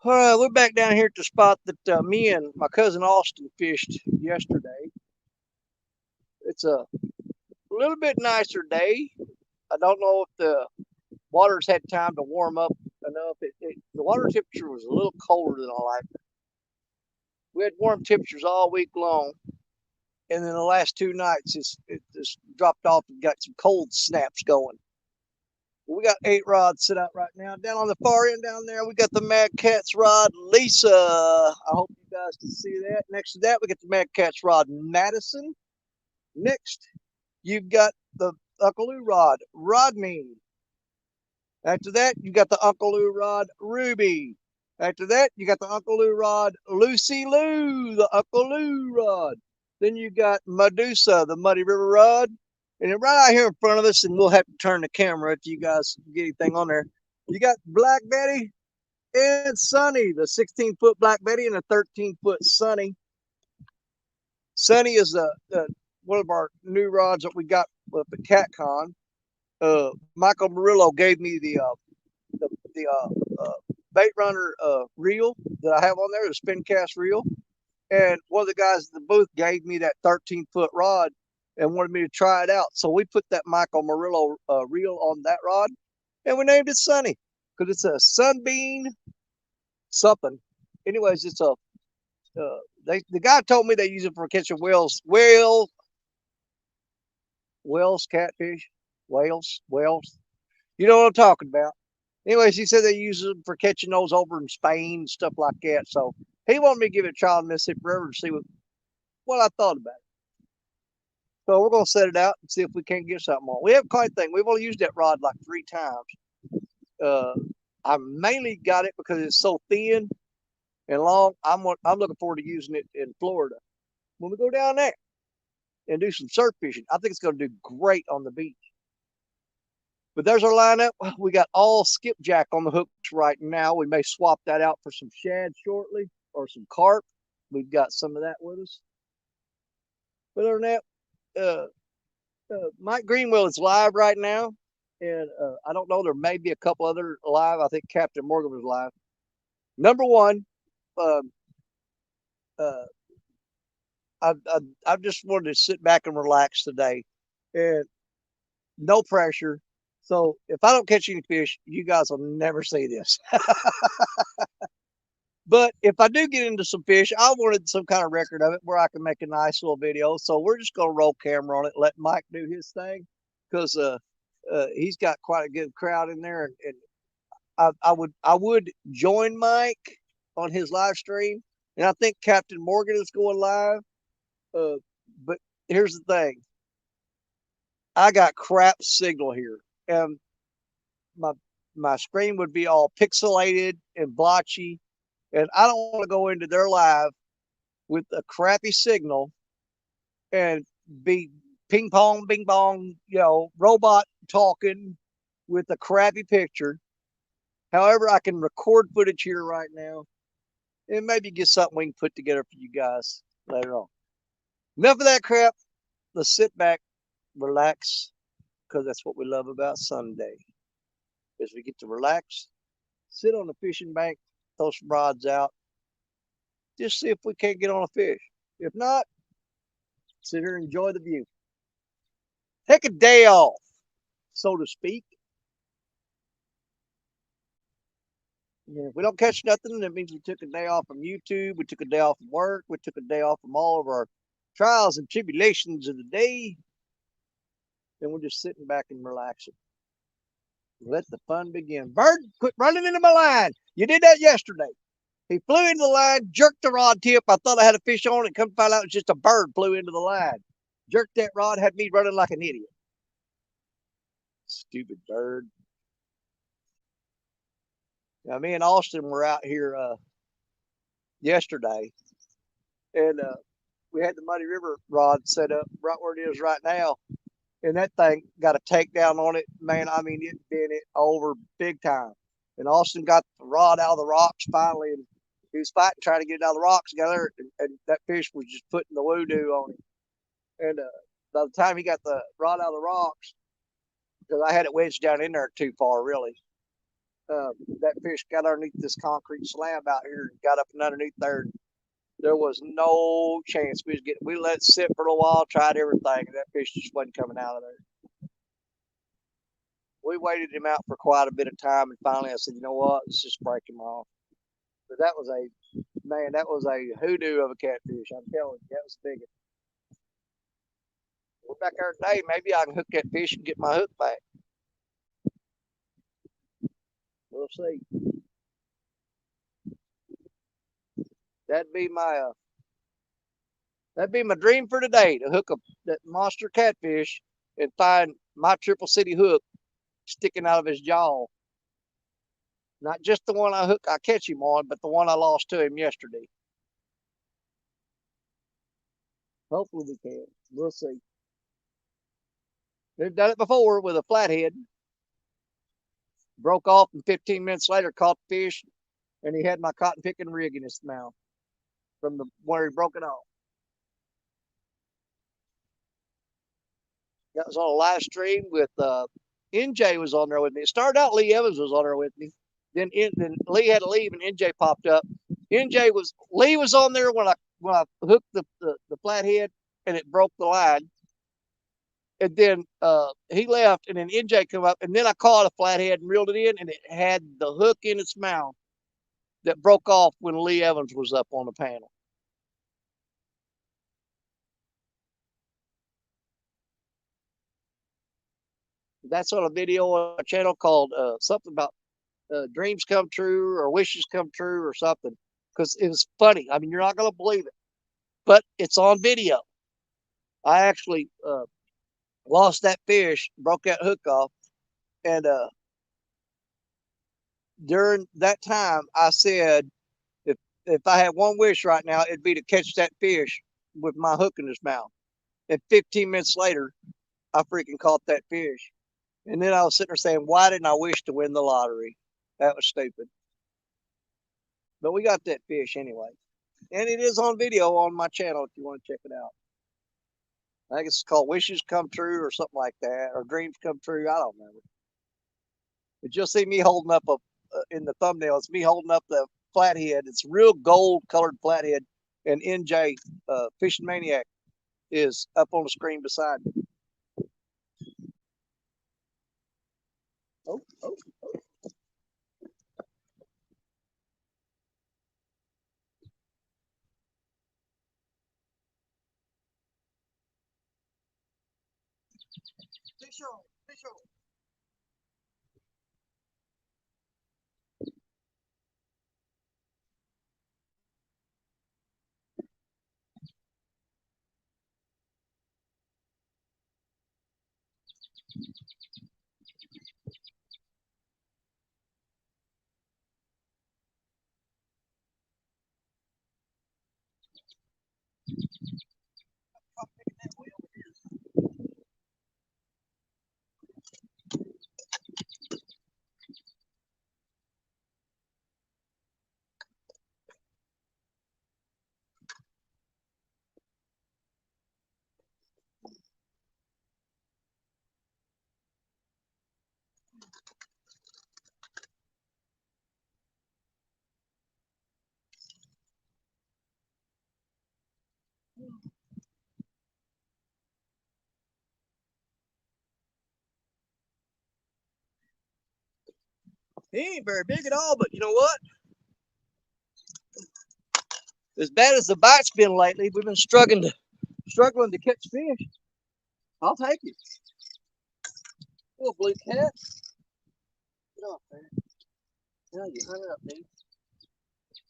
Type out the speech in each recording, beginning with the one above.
All right, we're back down here at the spot that me and my cousin Austin fished yesterday. It's a little bit nicer day. I don't know if the water's had time to warm up enough. The water temperature was a little colder than I like. We had warm temperatures all week long, and then the last 2 nights it just dropped off and got some cold snaps going. We got 8 rods set out right now. Down on the far end down there, we got the Mad Catz rod Lisa. I hope you guys can see that. Next to that, we got the Mad Catz rod Madison. Next, you've got the Uncle Lou rod Rodney. After that, you got the Uncle Lou rod Ruby. After that, you got the Uncle Lou rod Lucy Lou, the Uncle Lou rod. Then you got Medusa, the Muddy River rod. And then right out here in front of us, and we'll have to turn the camera if you guys get anything on there. You got Black Betty and Sunny, the 16-foot Black Betty and a 13-foot Sunny. Sunny is one of our new rods that we got up at CatCon. Michael Murillo gave me the bait runner reel that I have on there, the spin cast reel. And one of the guys at the booth gave me that 13-foot rod and wanted me to try it out. So we put that Michael Murillo reel on that rod, and we named it Sunny because it's a sunbeam something. Anyways, it's a the guy told me they use it for catching whales, catfish, whales. You know what I'm talking about. Anyways, he said they use them for catching those over in Spain and stuff like that. So he wanted me to give it a try in Mississippi River to see what I thought about it. So we're gonna set it out and see if we can't get something on. We haven't quite thing. We've only used that rod like 3 times. Uh, I mainly got it because it's so thin and long. I'm looking forward to using it in Florida when we go down there and do some surf fishing. I think it's going to do great on the beach. But there's our lineup. We got all skipjack on the hooks right now. We may swap that out for some shad shortly or some carp. We've got some of that with us. But other than that, Mike Greenwell is live right now. And I don't know, there may be a couple other live. I think Captain Morgan was live. Number one, uh, uh, I just wanted to sit back and relax today, and no pressure. So if I don't catch any fish, you guys will never see this. But if I do get into some fish, I wanted some kind of record of it where I can make a nice little video. So we're just gonna roll camera on it, let Mike do his thing, because he's got quite a good crowd in there, and I would join Mike on his live stream, and I think Captain Morgan is going live. Uh, but here's the thing: I got crap signal here, and my my screen would be all pixelated and blotchy, and I don't want to go into their live with a crappy signal and be ping pong, bing bong, robot talking with a crappy picture. However, I can record footage here right now and maybe get something we can put together for you guys later on. Enough of that crap. Let's sit back, relax, because that's what we love about Sunday. Is we get to relax, sit on the fishing bank, throw some rods out, just see if we can't get on a fish. If not, sit here and enjoy the view. Take a day off, so to speak. If we don't catch nothing, that means we took a day off from YouTube, we took a day off from work, we took a day off from all of our trials and tribulations of the day. Then we're just sitting back and relaxing. Let the fun begin. Bird, quit running into my line. You did that yesterday. He flew into the line, jerked the rod tip. I thought I had a fish on it. Come find out it's just a bird flew into the line. Jerked that rod, had me running like an idiot. Stupid bird. Now, me and Austin were out here yesterday, and we had the Muddy River rod set up right where it is right now. And that thing got a takedown on it. Man, I mean, it bent it over big time. And Austin got the rod out of the rocks finally, and he was fighting, trying to get it out of the rocks together, and that fish was just putting the voodoo on him. And by the time he got the rod out of the rocks, because I had it wedged down in there too far, really, that fish got underneath this concrete slab out here and got up and underneath there. There was no chance. We let it sit for a while, tried everything, and that fish just wasn't coming out of there. We waited him out for quite a bit of time, and finally I said, you know what, let's just break him off. But that was a hoodoo of a catfish. I'm telling you, that was big. We're back there today. Maybe I can hook that fish and get my hook back. We'll see. That'd be my dream for today, to hook that monster catfish and find my Triple City hook sticking out of his jaw. Not just the one I catch him on, but the one I lost to him yesterday. Hopefully we can. We'll see. They've done it before with a flathead. Broke off, and 15 minutes later caught the fish, and he had my cotton picking rig in his mouth from where he broke it off. That was on a live stream with NJ was on there with me. It started out Lee Evans was on there with me. Then Lee had to leave, and NJ popped up. Lee was on there when I hooked the flathead, and it broke the line. And then he left, and then NJ come up, and then I caught a flathead and reeled it in, and it had the hook in its mouth that broke off when Lee Evans was up on the panel. That's on a video on a channel called something about dreams come true or wishes come true or something, because it was funny. I mean, you're not going to believe it, but it's on video. I actually lost that fish, broke that hook off, and during that time I said, if I had one wish right now, it'd be to catch that fish with my hook in his mouth. And 15 minutes later, I freaking caught that fish. And then I was sitting there saying, why didn't I wish to win the lottery? That was stupid. But we got that fish anyway. And it is on video on my channel if you want to check it out. I think it's called Wishes Come True or something like that, or Dreams Come True. I don't remember. But you'll see me holding up in the thumbnail, it's me holding up the flathead. It's real gold colored flathead. And NJ, Fishing Maniac, is up on the screen beside me. Oh. Fish on. He ain't very big at all, but you know what? As bad as the bite's been lately, we've been struggling to catch fish. I'll take it. Little blue cat. Get off there. Yeah, you hung up, dude.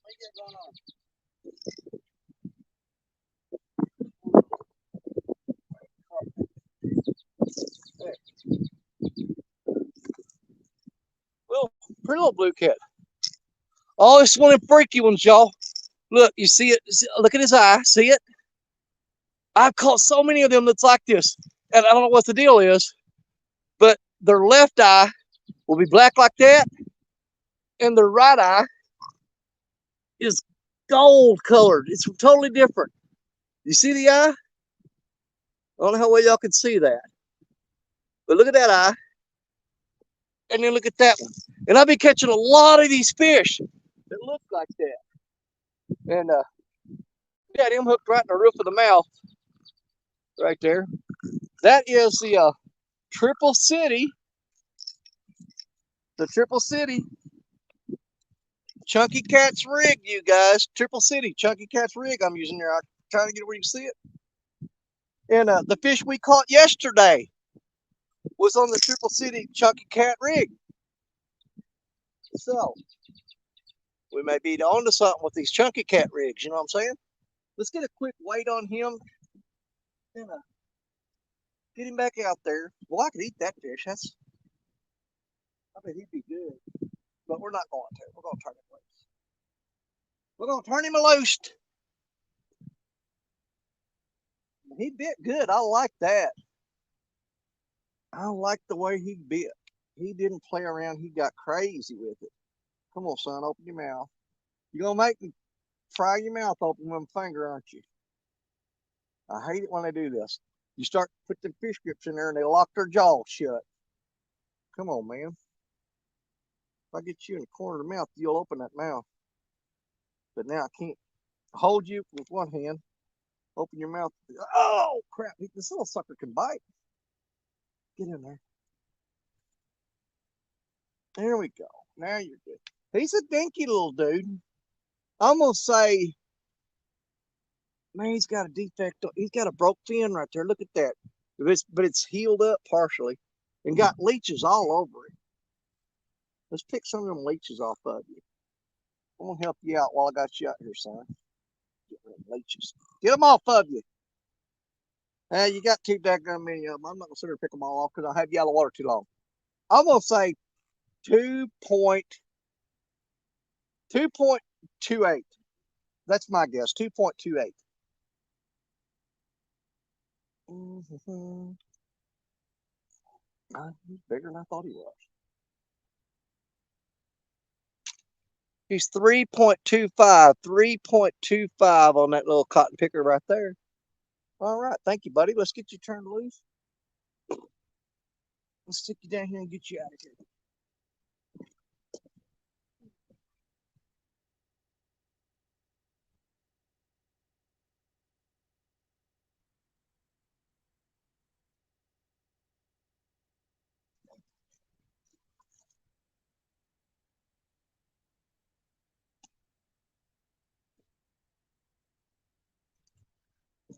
What you got going on? Well, pretty little blue cat. Oh, it's one of them freaky ones, y'all. Look, you see it? Look at his eye. See it? I've caught so many of them that's like this. And I don't know what the deal is, but their left eye will be black like that, and their right eye is gold colored. It's totally different. You see the eye? I don't know how well y'all can see that. But look at that eye. And then look at that one. And I've been catching a lot of these fish that look like that. And yeah, them hooked right in the roof of the mouth, right there. That is the Triple City. The Triple City Chunky Cat's rig, you guys. Triple City Chunky Cat's rig I'm using there. I'm trying to get it where you can see it. And the fish we caught yesterday was on the Triple City Chunky Cat rig. So we may be onto something with these Chunky Cat rigs, you know what I'm saying? Let's get a quick weight on him and get him back out there. Well, I could eat that fish. I bet he'd be good. But we're not going to. We're going to turn him loose. We're going to turn him loose. He bit good. I like that. I like the way he bit. He didn't play around. He got crazy with it. Come on, son. Open your mouth. You're going to make me fry your mouth open with my finger, aren't you? I hate it when they do this. You start to put the fish grips in there and they lock their jaws shut. Come on, man. If I get you in the corner of the mouth, you'll open that mouth. But now I can't hold you with one hand. Open your mouth. Oh, crap. This little sucker can bite. Get in there. There we go. Now you're good. He's a dinky little dude. I'm going to say, man, he's got a defect. He's got a broke fin right there. Look at that. But it's healed up partially and got leeches all over it. Let's pick some of them leeches off of you. I'm going to help you out while I got you out here, son. Get rid of leeches. Get them off of you. You got too daggone many of them. I'm not going to sit here and pick them all off because I'll have you out of water too long. I'm going to say 2.28. That's my guess. 2.28. He's bigger than I thought he was. He's 3.25. 3.25 on that little cotton picker right there. All right. Thank you, buddy. Let's get you turned loose. Let's stick you down here and get you out of here.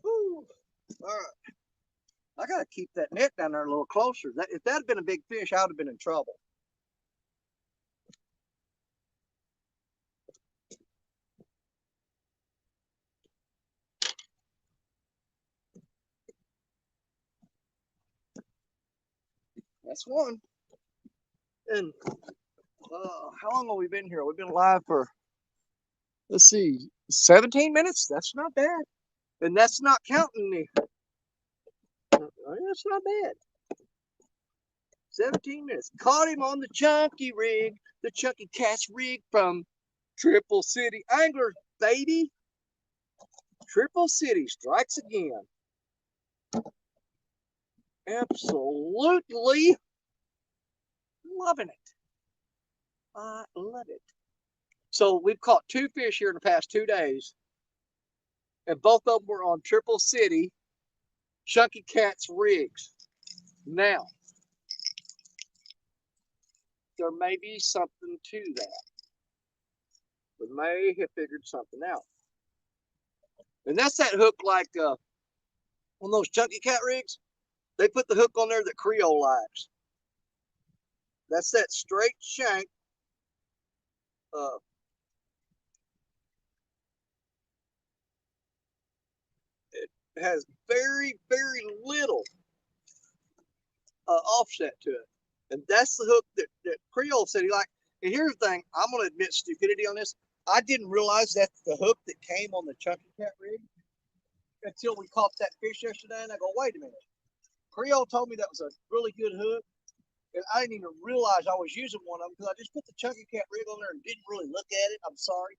Woo. All right. I got to keep that net down there a little closer. If that had been a big fish, I would have been in trouble. That's one. And how long have we been here? We've been live for, let's see, 17 minutes? That's not bad. And that's not counting the, that's not bad. 17 minutes. Caught him on the Chunky rig, the Chunky Cat's rig from Triple City Anglers, baby. Triple City strikes again. Absolutely loving it. I love it. So we've caught 2 fish here in the past 2 days. And both of them were on Triple City Chunky Cat's rigs. Now, there may be something to that. We may have figured something out. And that's that hook like on those Chunky Cat rigs. They put the hook on there that Creole likes. That's that straight shank. It has very, very little offset to it. And that's the hook that Creole said he liked. And here's the thing, I'm going to admit stupidity on this. I didn't realize that's the hook that came on the Chunky Cat rig until we caught that fish yesterday. And I go, wait a minute. Creole told me that was a really good hook. And I didn't even realize I was using one of them because I just put the Chunky Cat rig on there and didn't really look at it. I'm sorry.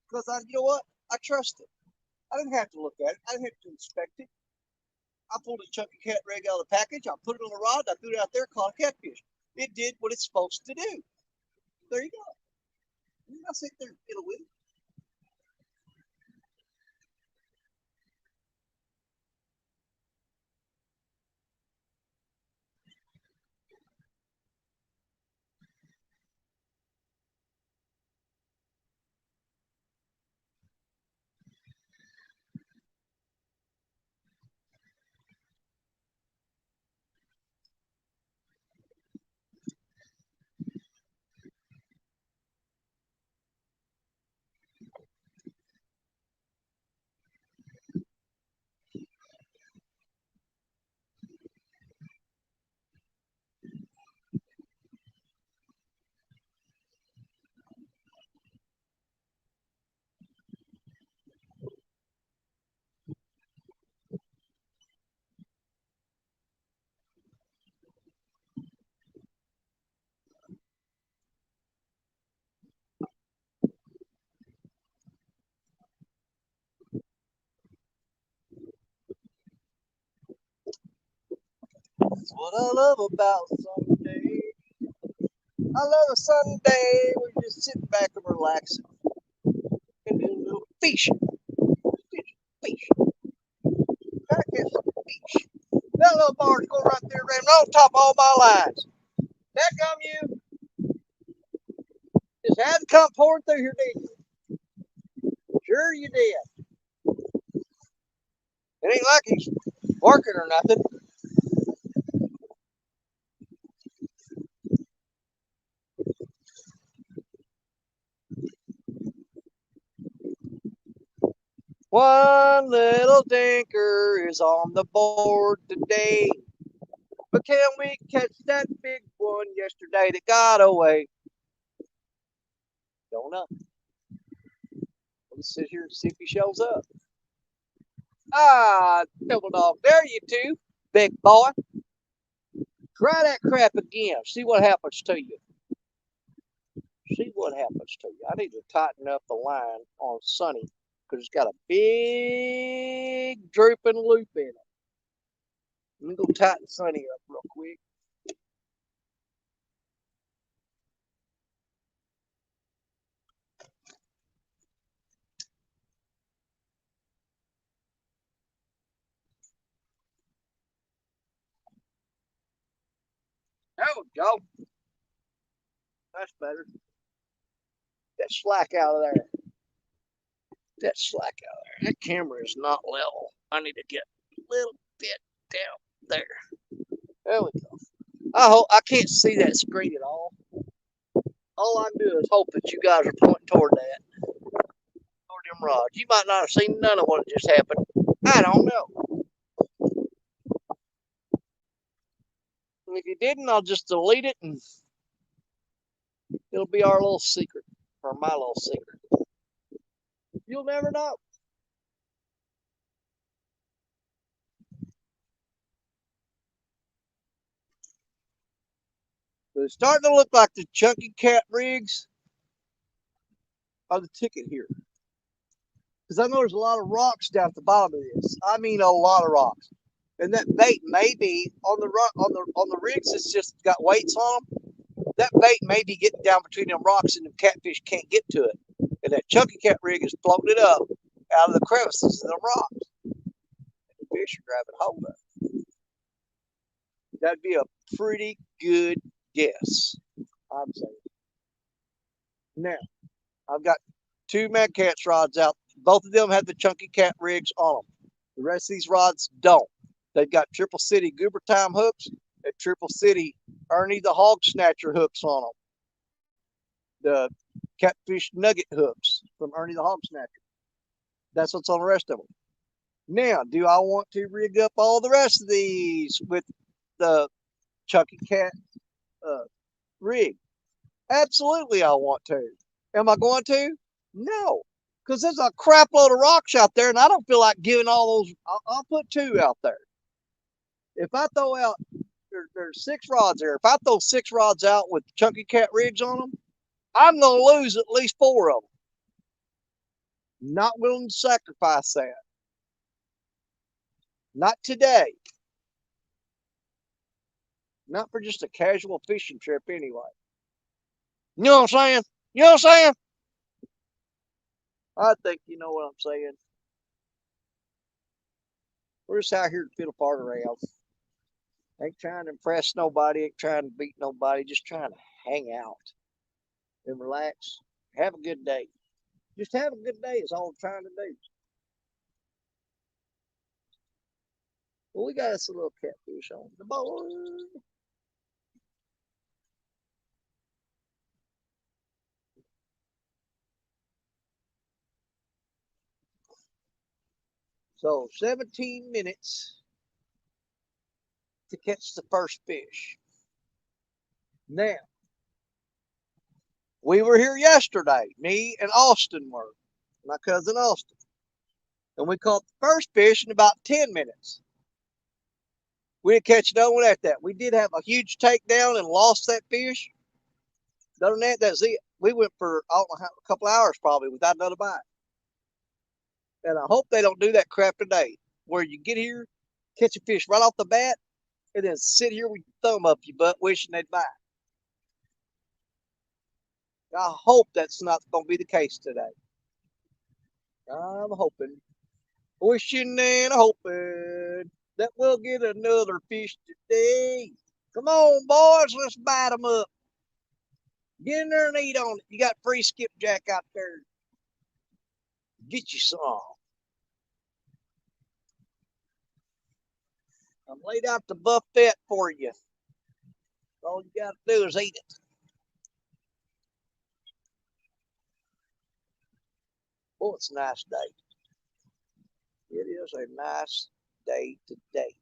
Because you know what? I trust it. I didn't have to look at it. I didn't have to inspect it. I pulled the Chunky Cat rig out of the package. I put it on the rod. I threw it out there, caught a catfish. It did what it's supposed to do. There you go. I'll sit there and fiddle with it. That's what I love about Sunday. I love a Sunday where you just sit back and relax and do a little fishing. Fish. Gotta catch some fish. That little bar's going right there, ramming on top of all my lines. That come you. Just had to come pouring through here, did you? Sure you did. It ain't like he's working or nothing. One little dinker is on the board today. But can we catch that big one yesterday that got away? Don't know. Let's sit here and see if he shows up. Ah, double dog. There you two, big boy. Try that crap again. See what happens to you. See what happens to you. I need to tighten up the line on Sunny because it's got a big drooping loop in it. Let me go tighten Sunny up real quick. There we go. That's better. That slack out of there. That slack out of there. That camera is not level. I need to get a little bit down there. There we go. I can't see that screen at all. All I can do is hope that you guys are pointing toward that, toward them rods. You might not have seen none of what just happened. I don't know. And if you didn't, I'll just delete it and it'll be our little secret, or my little secret. You'll never know. But it's starting to look like the Chunky Cat rigs are the ticket here. Because I know there's a lot of rocks down at the bottom of this. I mean, a lot of rocks. And that bait may be on the rigs. It's just got weights on them. That bait may be getting down between them rocks, and the catfish can't get to it. And that Chunky Cat rig is floating it up out of the crevices of the rocks. And the fish are grabbing hold of it. That'd be a pretty good guess, I'm saying. Now, I've got two Mad Catz rods out. Both of them have the Chunky Cat rigs on them. The rest of these rods don't. They've got Triple City Goober Time hooks and Triple City Ernie the Hog Snatcher hooks on them. The Catfish Nugget hooks from Ernie the Hog Snatcher. That's what's on the rest of them. Now, do I want to rig up all the rest of these with the Chunky Cat rig? Absolutely, I want to. Am I going to? No, because there's a crap load of rocks out there, and I don't feel like giving all those. I'll put two out there. If I throw out, there's 6 rods there. If I throw 6 rods out with Chunky Cat rigs on them, I'm going to lose at least 4 of them. Not willing to sacrifice that. Not today. Not for just a casual fishing trip anyway. You know what I'm saying? You know what I'm saying? I think you know what I'm saying. We're just out here to fiddle part around. Ain't trying to impress nobody, ain't trying to beat nobody, just trying to hang out and relax. Have a good day. Just have a good day is all I'm trying to do. Well, we got us a little catfish on the board. So 17 minutes to catch the first fish. Now, we were here yesterday. Me and Austin were, my cousin Austin. And we caught the first fish in about 10 minutes. We didn't catch no one at that. We did have a huge takedown and lost that fish. Other than that, that's it. We went for I don't know, a couple hours probably without another bite. And I hope they don't do that crap today, where you get here, catch a fish right off the bat, and then sit here with your thumb up your butt wishing they'd bite. I hope that's not going to be the case today. I'm hoping, wishing and hoping that we'll get another fish today. Come on, boys, let's bite them up. Get in there and eat on it. You got free skipjack out there. Get you some. I'm laid out the buffet for you. All you got to do is eat it. Oh, it's a nice day. It is a nice day today.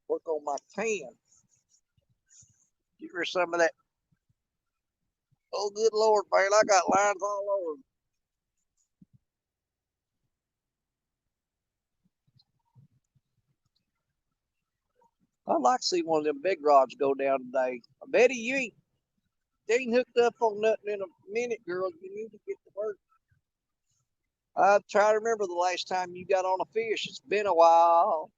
Work on my tan. Get rid of some of that. Oh, good Lord, man. I got lines all over. I'd like to see one of them big rods go down today. Betty, you ain't hooked up on nothing in a minute, girl. You need to get to work. I try to remember the last time you got on a fish. It's been a while.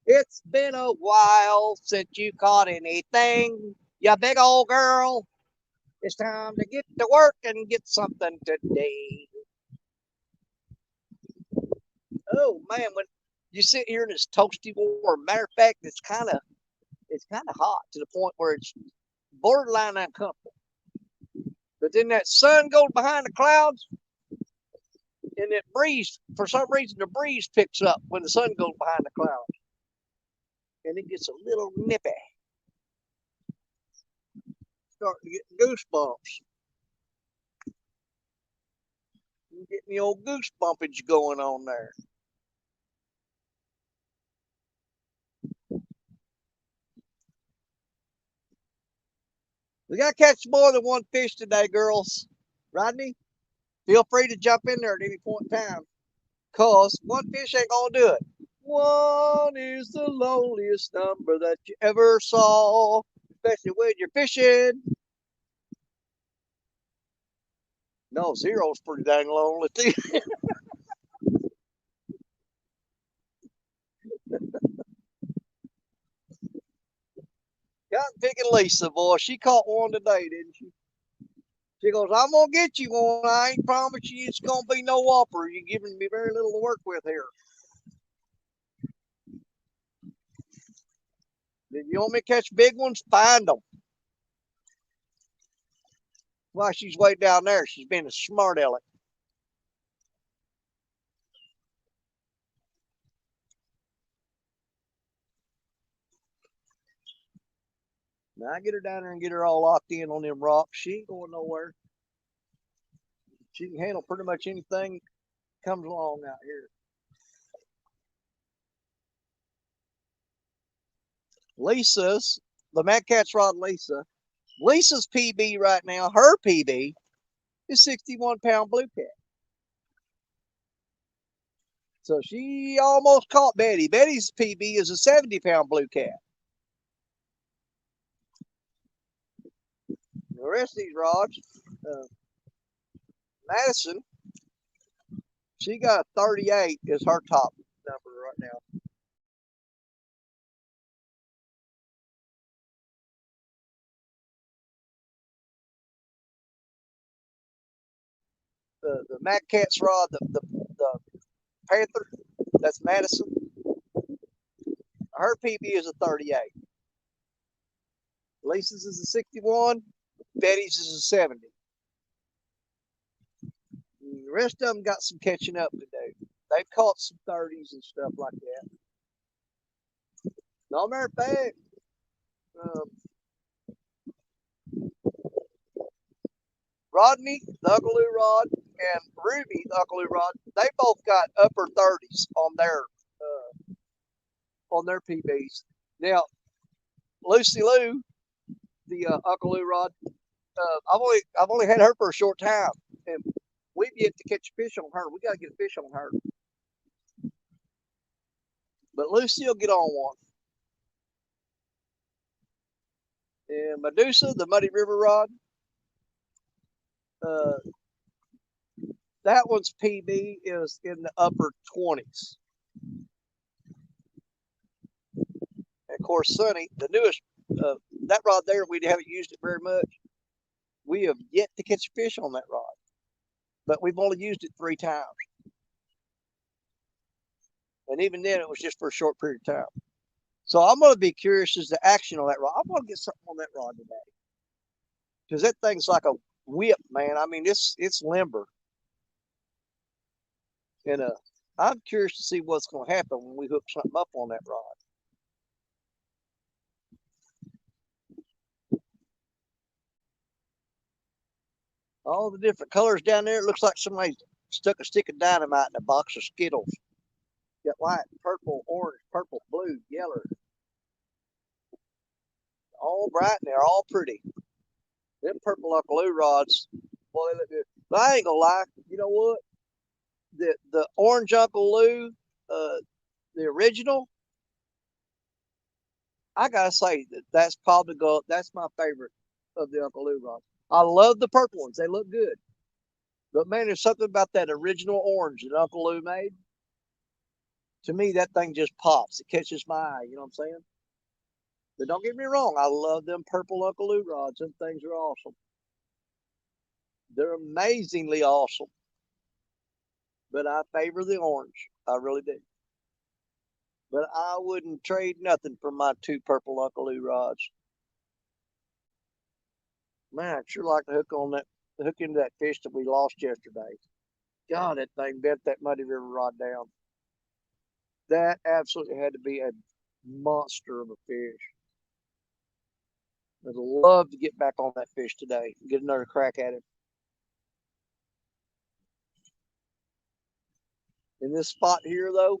It's been a while since you caught anything, you big old girl. It's time to get to work and get something today. Oh man, when you sit here and it's toasty warm. Matter of fact, it's kind of hot to the point where it's borderline uncomfortable. But then that sun goes behind the clouds, and it breeze. For some reason, the breeze picks up when the sun goes behind the clouds, and it gets a little nippy. Starting to get goosebumps. You getting the old goosebumpage going on there. We got to catch more than one fish today, girls. Rodney, feel free to jump in there at any point in time, cause one fish ain't gonna do it. One is the loneliest number that you ever saw, especially when you're fishing. No, zero's pretty dang lonely too. Got picking Lisa, boy. She caught one today, didn't she? She goes, I'm gonna get you one. I ain't promise you it's gonna be no whopper. You're giving me very little to work with here. If you want me to catch big ones, find them. While she's way down there, she's being a smart aleck. Now I get her down there and get her all locked in on them rocks. She ain't going nowhere. She can handle pretty much anything comes along out here. Lisa's, the Mad Cat's Rod Lisa. Lisa's PB right now, her PB is 61-pound blue cat. So she almost caught Betty. Betty's PB is a 70-pound blue cat. The rest of these rods, uh, Madison, she got a 38 is her top number right now. the Mad Cat's rod, the Panther, that's Madison. Her PB is a 38. Lisa's is a 61. Betty's is a 70. And the rest of them got some catching up to do. They've caught some 30s and stuff like that. No matter of fact, Rodney, the Uckaloo rod, and Ruby, the Uckaloo rod, they both got upper 30s on their PBs. Now, Lucy Lou, the Uckaloo rod, I've only had her for a short time, and we've yet to catch a fish on her. We got to get a fish on her. But Lucy will get on one. And Medusa, the Muddy River rod, that one's PB is in the upper 20s. And of course, Sunny, the newest, that rod there, we haven't used it very much. We have yet to catch a fish on that rod, but we've only used it 3 times. And even then, it was just for a short period of time. So I'm going to be curious as to action on that rod. I'm going to get something on that rod today. Because that thing's like a whip, man. I mean, it's limber. And I'm curious to see what's going to happen when we hook something up on that rod. All the different colors down there, it looks like somebody stuck a stick of dynamite in a box of Skittles. Got white, purple, orange, purple, blue, yellow. All bright and they're all pretty. Them purple Uckaloo rods, boy, they look good. But I ain't gonna lie, you know what? The orange Uncle Lou, the original, I gotta say that's probably that's my favorite of the Uckaloo rods. I love the purple ones; they look good. But man, there's something about that original orange that Uncle Lou made. To me, that thing just pops. It catches my eye. You know what I'm saying? But don't get me wrong, I love them purple Uckaloo rods. Them things are awesome. They're amazingly awesome. But I favor the orange. I really do. But I wouldn't trade nothing for my 2 purple Uckaloo rods. Man, I'd sure like to hook into that fish that we lost yesterday. God, that thing bent that Muddy River rod down. That absolutely had to be a monster of a fish. I'd love to get back on that fish today and get another crack at it. In this spot here, though,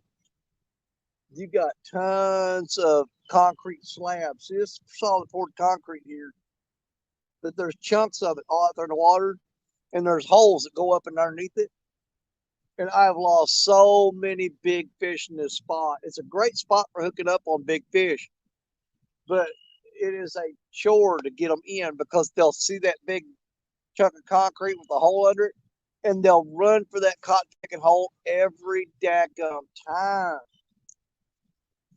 you got tons of concrete slabs. See, this solid poured concrete here, but there's chunks of it all out there in the water, and there's holes that go up and underneath it. And I've lost so many big fish in this spot. It's a great spot for hooking up on big fish, but it is a chore to get them in because they'll see that big chunk of concrete with a hole under it, and they'll run for that cotton picking hole every daggum time.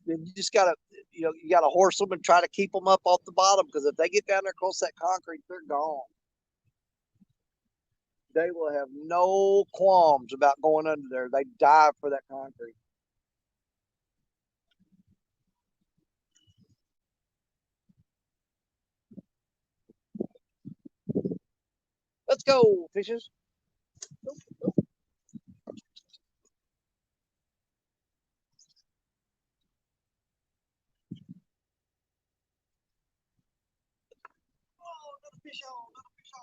Then you just gotta, you gotta horse them and try to keep them up off the bottom, because if they get down there close to that concrete, they're gone. They will have no qualms about going under there. They dive for that concrete. Let's go, fishes. Oh, another fish on, another fish on.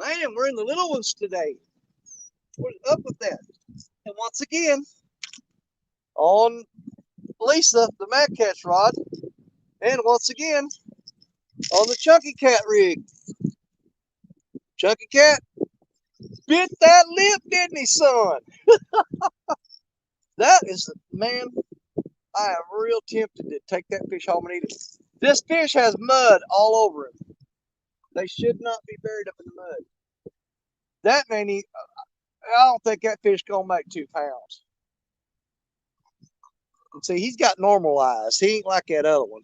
Man, we're in the little ones today. What's up with that? And once again, on Lisa, the Mad Catch rod. And once again, on the Chunky Cat rig. Chunky Cat bit that lip, didn't he, son? That is, man, I am real tempted to take that fish home and eat it. This fish has mud all over him. They should not be buried up in the mud. That man, I don't think that fish gonna make 2 pounds. And see, he's got normal eyes. He ain't like that other one.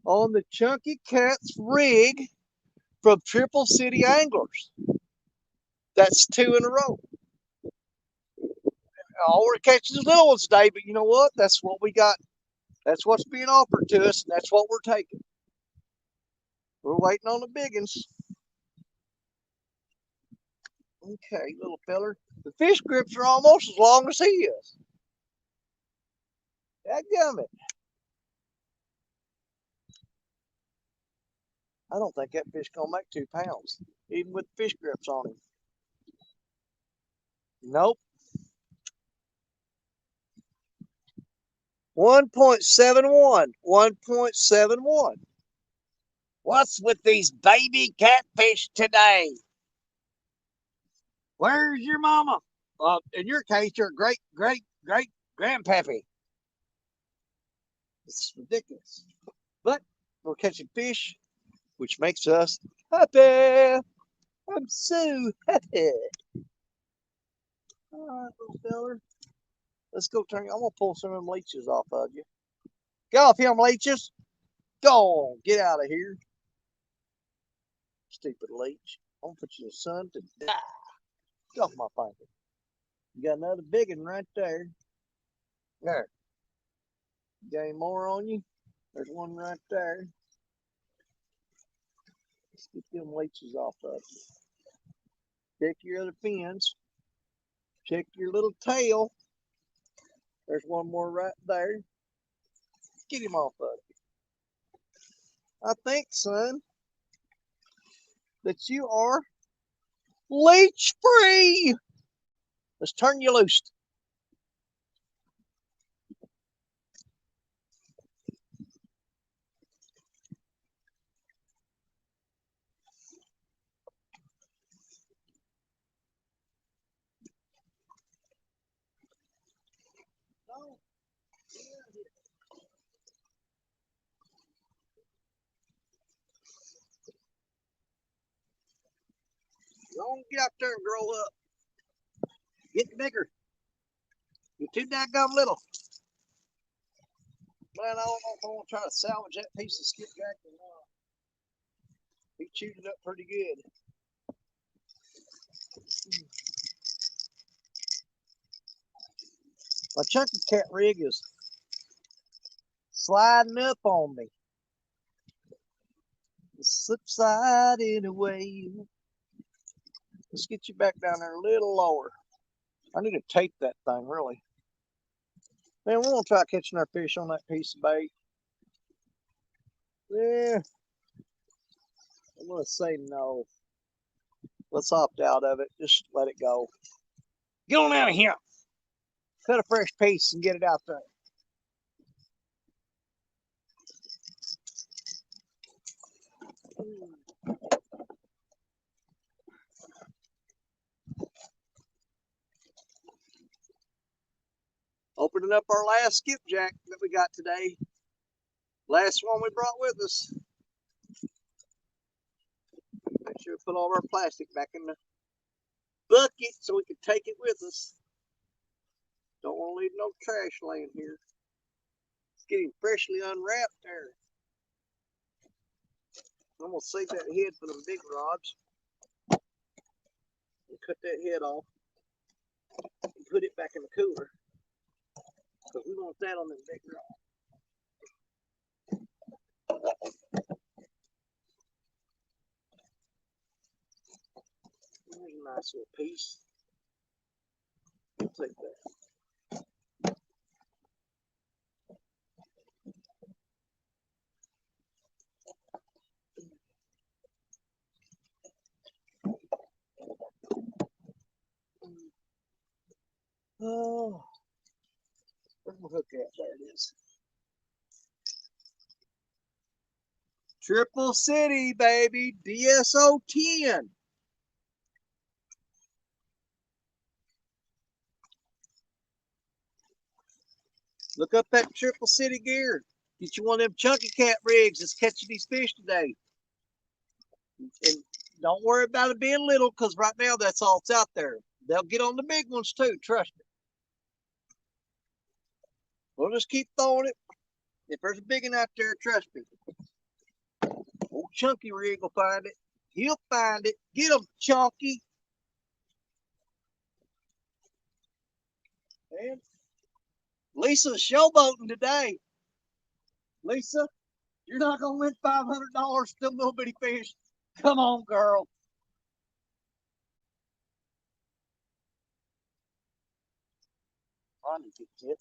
On the Chunky Cat's rig from Triple City Anglers. That's 2 in a row. Oh, we're catching the little ones today, but you know what? That's what we got. That's what's being offered to us, and that's what we're taking. We're waiting on the big ones. Okay, little feller. The fish grips are almost as long as he is. Dadgummit. I don't think that fish gonna make 2 pounds, even with fish grips on him. Nope. 1.71. 1.71. What's with these baby catfish today? Where's your mama? In your case, your great grandpappy. It's ridiculous. But we're catching fish, which makes us happy. I'm so happy. All right, little feller. Let's go turn. I'm gonna pull some of them leeches off of you. Get off him, leeches. Go on, get out of here. Stupid leech. I'm gonna put you in the sun to die. Get off my finger. You got another big one right there. There. You got any more on you? There's one right there. Let's get them leeches off of you. Check your other fins. Check your little tail. There's one more right there. Get him off of you. I think, son, that you are leech free. Let's turn you loose. Don't get out there and grow up. Get bigger. You're too daggum little. Man, I don't know if I want to try to salvage that piece of skipjack or not. He chewed it up pretty good. My Chunky Cat rig is sliding up on me. Slip sliding away. Let's get you back down there a little lower. I need to tape that thing, really. Man, we're going to try catching our fish on that piece of bait. Yeah. I'm going to say no. Let's opt out of it. Just let it go. Get on out of here. Cut a fresh piece and get it out there. Opening up our last skipjack that we got today. Last one we brought with us. Make sure we put all of our plastic back in the bucket so we can take it with us. Don't want to leave no trash laying here. It's getting freshly unwrapped there. I'm going to save that head for the big rods. And cut that head off. And put it back in the cooler. Because we want that on the big rod. There's a nice little piece. We'll take that. Oh, Where's my hook at? There it is. Triple City, baby. DSO 10. Look up that Triple City gear. Get you one of them chunky cat rigs that's catching these fish today. And don't worry about it being little, because right now that's all that's out there. They'll get on the big ones too, trust me. We'll just keep throwing it. If there's a big one out there, trust me. Old Chunky rig will find it. He'll find it. Get him, Chunky. And Lisa's showboating today. Lisa, you're not going to win $500 to them little bitty fish. Come on, girl. I need to get it.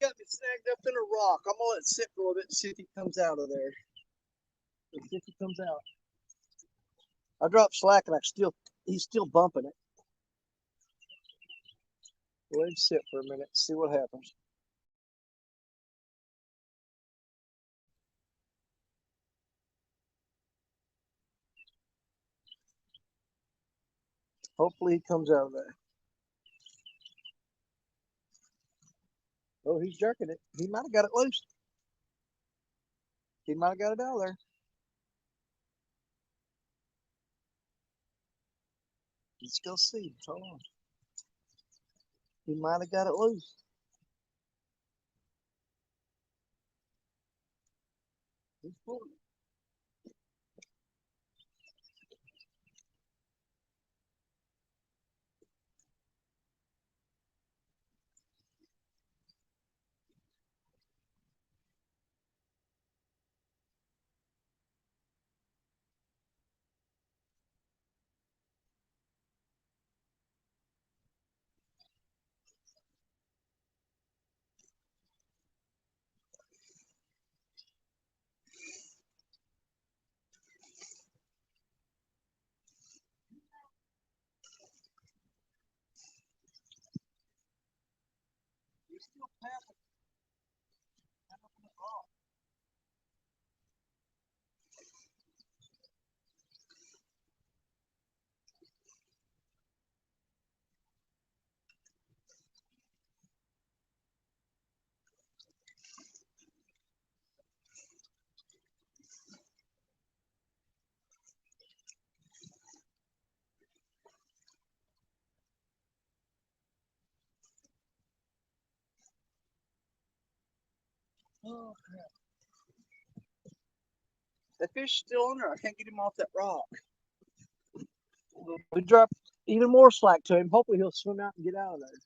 Got me snagged up in a rock. I'm gonna let it sit for a bit and see if he comes out of there. Let's see if he comes out. I dropped slack and he's still bumping it. Let him sit for a minute, see what happens. Hopefully he comes out of there. Oh, he's jerking it. He might have got it loose. He might have got it out of there. Let's go see. Hold on. He might have got it loose. He's pulling it. Oh crap. That fish is still on there. I can't get him off that rock. We dropped even more slack to him. Hopefully he'll swim out and get out of there.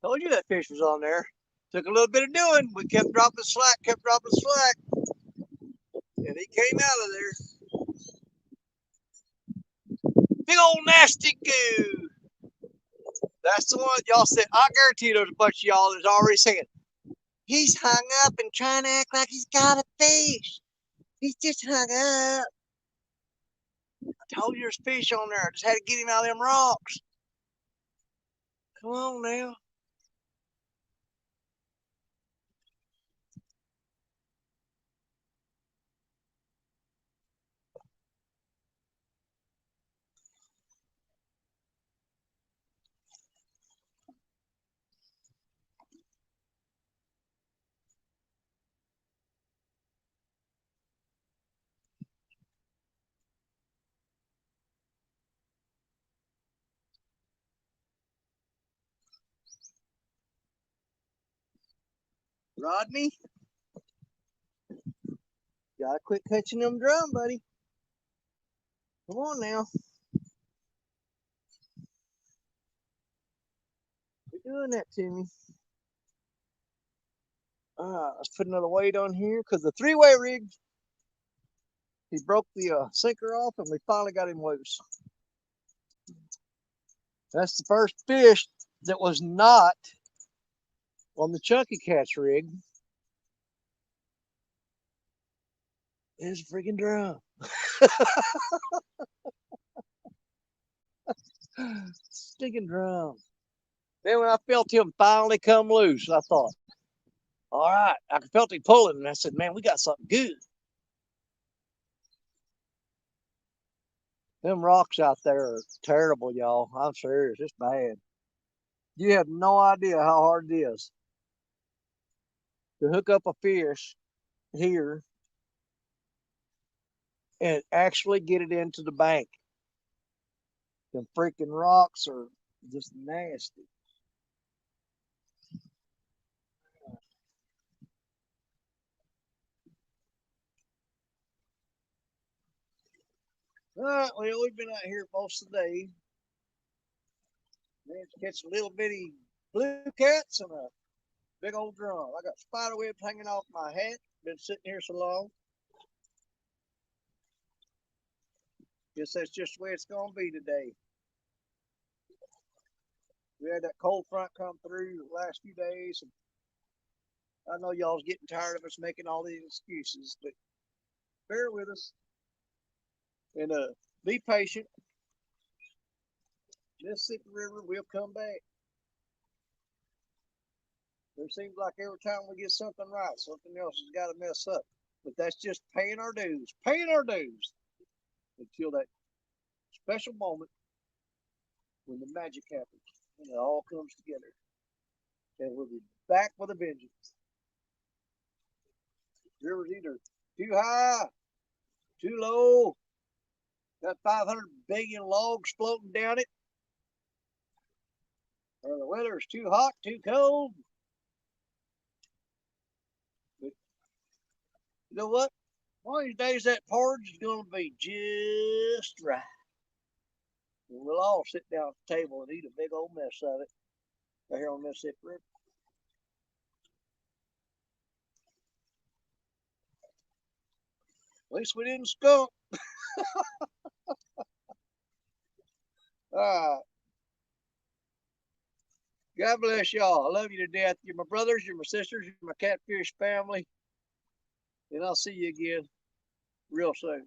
Told you that fish was on there. Took a little bit of doing. We kept dropping slack, and he came out of there. Big old nasty goo. That's the one y'all said. I guarantee there's a bunch of y'all that's already saying, he's hung up and trying to act like he's got a fish. He's just hung up. I told you there's fish on there. I just had to get him out of them rocks. Come on now. Rodney, gotta quit catching them drum, buddy. Come on now. You're doing that to me. Let's put another weight on here because the three-way rig, he broke the sinker off and we finally got him loose. That's the first fish that was not on the Chunky Catch rig. Is a freaking drum. Stinking drum. Then when I felt him finally come loose, I thought, all right, I felt him pulling, and I said, man, we got something good. Them rocks out there are terrible, y'all. I'm serious. It's bad. You have no idea how hard it is to hook up a fish here and actually get it into the bank. The freaking rocks are just nasty. All right, well, we've been out here most of the day. Managed to catch a little bitty blue cats and a big old drum. I got spider webs hanging off my hat. Been sitting here so long. Guess that's just the way it's going to be today. We had that cold front come through the last few days. And I know y'all's getting tired of us making all these excuses, but bear with us and be patient. Mississippi River will come back. There seems like every time we get something right, something else has got to mess up. But that's just paying our dues, until that special moment when the magic happens and it all comes together. And we'll be back with a vengeance. The river's either too high, too low, got 500 billion logs floating down it, or the weather's too hot, too cold. But you know what? One of these days that porridge is going to be just right. And we'll all sit down at the table and eat a big old mess of it right here on Mississippi River. At least we didn't skunk. All right. God bless y'all. I love you to death. You're my brothers, you're my sisters, you're my catfish family. And I'll see you again real soon.